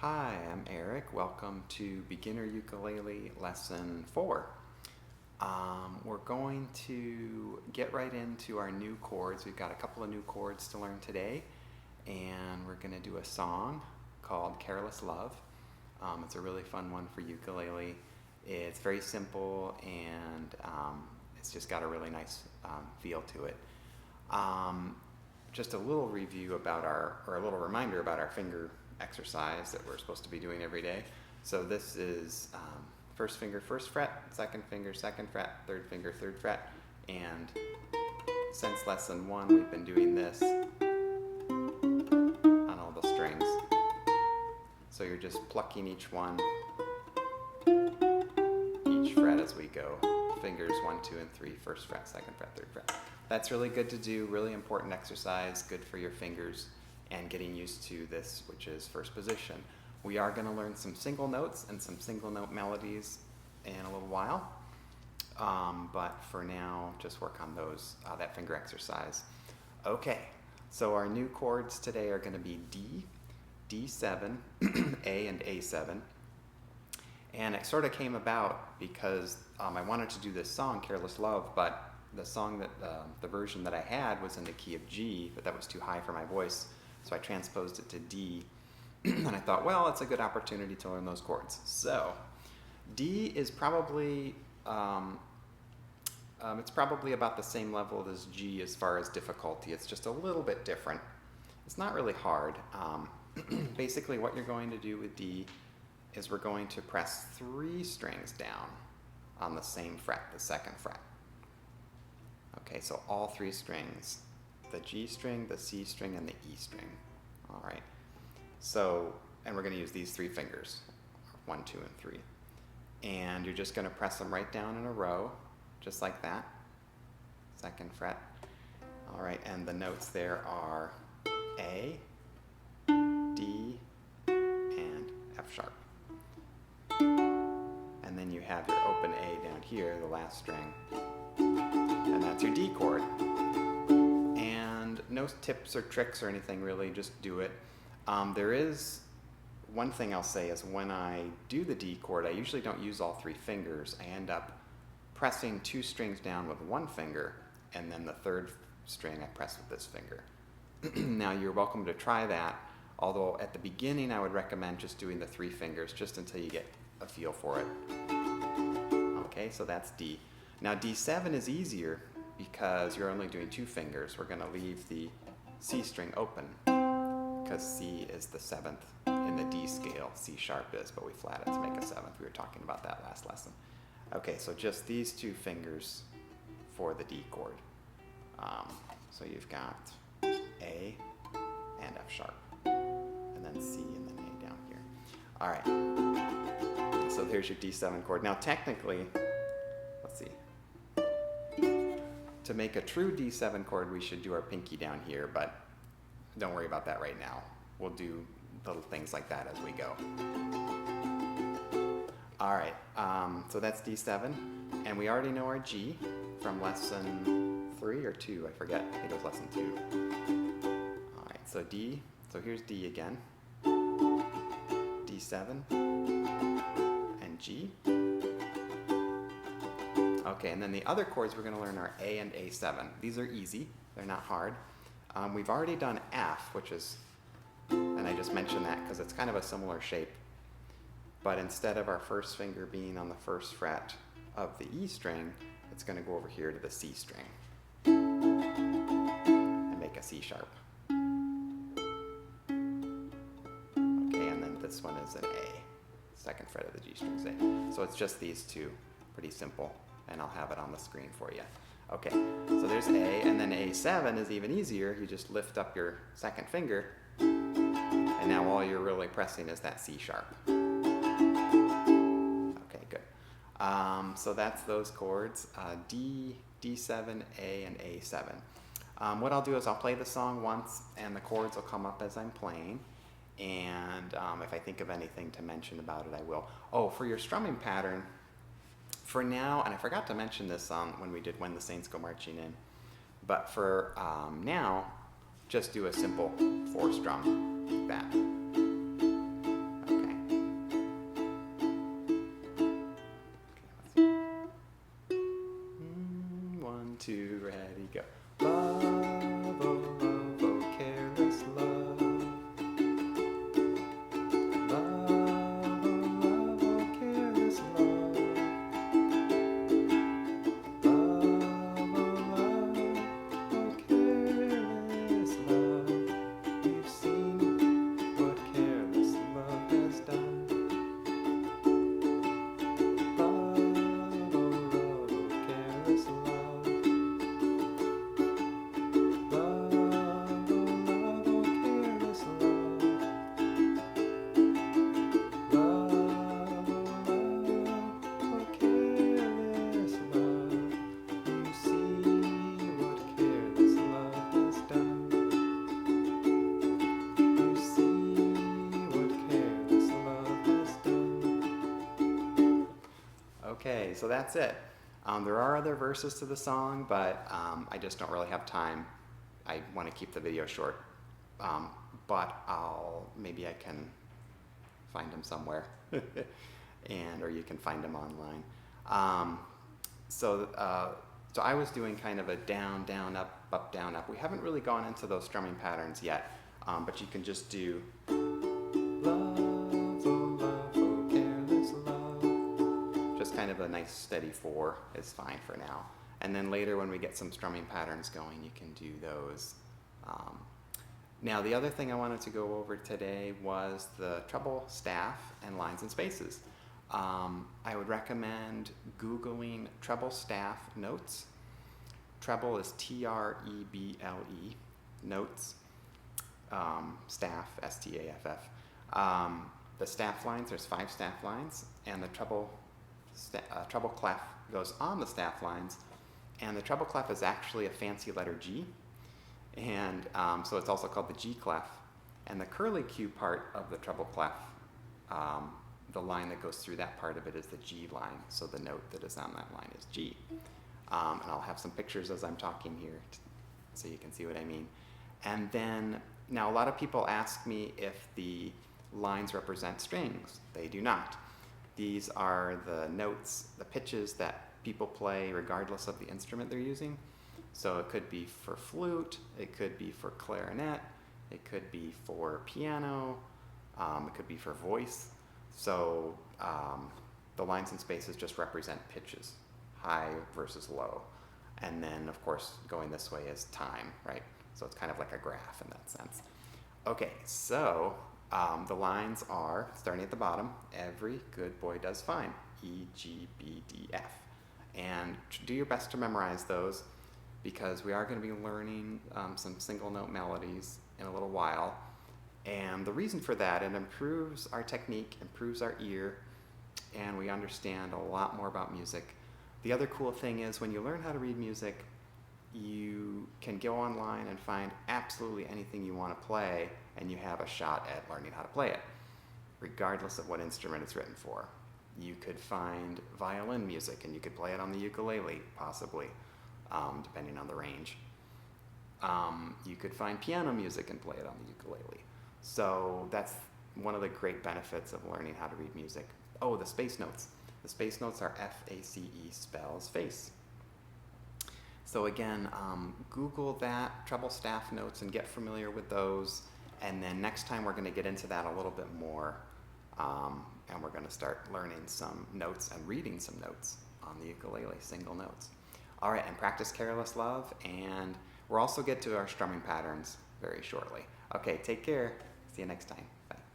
Hi, I'm Eric. Welcome to Beginner Ukulele Lesson 4. We're going to get right into our new chords. We've got a couple of new chords to learn today, and we're going to do a song called Careless Love. It's a really fun one for ukulele. It's very simple, and it's just got a really nice feel to it. Just a little review about or a little reminder about our finger exercise that we're supposed to be doing every day. So this is first finger, first fret, second finger, second fret, third finger, third fret, and since lesson 1 we've been doing this on all the strings. So you're just plucking each one, each fret as we go. Fingers 1, 2, and 3, first fret, second fret, third fret. That's really good to do, really important exercise, good for your fingers and getting used to this, which is first position. We are going to learn some single notes and some single note melodies in a little while, but for now, just work on those, that finger exercise. Okay, so our new chords today are going to be D, D7, A, and A7. And it sort of came about because I wanted to do this song, Careless Love, but the song that, the version that I had was in the key of G, but that was too high for my voice. So I transposed it to D, and I thought, well, it's a good opportunity to learn those chords. So D is probably, it's probably about the same level as G as far as difficulty. It's just a little bit different. It's not really hard. Basically what you're going to do with D is we're going to press 3 strings down on the same fret, the second fret. Okay, so all 3 strings. The G string, the C string, and the E string. All right. So, and we're going to use these 3 fingers, 1, 2, and 3. And you're just going to press them right down in a row, just like that. Second fret. All right, and the notes there are A, D, and F sharp. And then you have your open A down here, the last string. And that's your D chord. No tips or tricks or anything really, just do it. There is one thing I'll say is when I do the D chord, I usually don't use all 3 fingers. I end up pressing 2 strings down with 1 finger, and then the 3rd string I press with this finger. Now you're welcome to try that, although at the beginning I would recommend just doing the 3 fingers just until you get a feel for it. Okay, so that's D. Now D7 is easier because you're only doing 2 fingers. We're going to leave the C string open because C is the 7th in the D scale. C sharp is, but we flat it to make a 7th. We were talking about that last lesson. Okay, so just these 2 fingers for the D chord. So you've got A and F sharp, and then C and then A down here. All right, so there's your D7 chord. Now technically, let's see. To make a true D7 chord, we should do our pinky down here, but don't worry about that right now. We'll do little things like that as we go. All right, so that's D7, and we already know our G from lesson 3 or 2, I forget. I think it was lesson 2. All right, so D, so here's D again. D7 and G. Okay, and then the other chords we're going to learn are A and A7. These are easy. They're not hard. We've already done F, which is, and I just mentioned that because it's kind of a similar shape. But instead of our first finger being on the first fret of the E string, it's going to go over here to the C string and make a C sharp. Okay, and then this one is an A. Second fret of the G string is A. So it's just these 2. Pretty simple. And I'll have it on the screen for you. Okay, so there's A, and then A7 is even easier. You just lift up your second finger, and now all you're really pressing is that C sharp. Okay, good. So that's those chords, D, D7, A, and A7. What I'll do is I'll play the song once, and the chords will come up as I'm playing. And if I think of anything to mention about it, I will. Oh, for your strumming pattern, for now, and I forgot to mention this when we did When the Saints Go Marching In, but for now, just do a simple 4 strum like that. Okay, so that's it. There are other verses to the song, but I just don't really have time. I want to keep the video short, but maybe I can find them somewhere, or you can find them online. So I was doing kind of a down, down, up, down, up. We haven't really gone into those strumming patterns yet, but you can just do love, oh careless love. Just kind of a nice steady 4 is fine for now. And then later when we get some strumming patterns going, you can do those. Now the other thing I wanted to go over today was the treble staff and lines and spaces. I would recommend Googling treble staff notes. Treble is Treble, notes, staff, S-T-A-F-F. The staff lines, there's 5 staff lines, and the treble clef goes on the staff lines, and the treble clef is actually a fancy letter G, and so it's also called the G clef, and the curly Q part of the treble clef, the line that goes through that part of it is the G line, so the note that is on that line is G. And I'll have some pictures as I'm talking here so you can see what I mean. And then, now a lot of people ask me if the lines represent strings. They do not. These are the notes, the pitches that people play regardless of the instrument they're using. So it could be for flute, it could be for clarinet, it could be for piano, it could be for voice. So the lines and spaces just represent pitches, high versus low. And then, of course, going this way is time, right? So it's kind of like a graph in that sense. Okay, so the lines are, starting at the bottom, every good boy does fine, E, G, B, D, F. And do your best to memorize those, because we are going to be learning some single note melodies in a little while. And the reason for that, it improves our technique, improves our ear, and we understand a lot more about music. The other cool thing is when you learn how to read music, you can go online and find absolutely anything you want to play, and you have a shot at learning how to play it, regardless of what instrument it's written for. You could find violin music, and you could play it on the ukulele, possibly, depending on the range. You could find piano music and play it on the ukulele. So that's one of the great benefits of learning how to read music. Oh, the space notes. The space notes are F-A-C-E, spells face. So again, Google that, treble staff notes, and get familiar with those. And then next time we're going to get into that a little bit more. And we're going to start learning some notes and reading some notes on the ukulele, single notes. All right, and practice Careless Love. And we'll also get to our strumming patterns very shortly. Okay, take care. See you next time. Bye.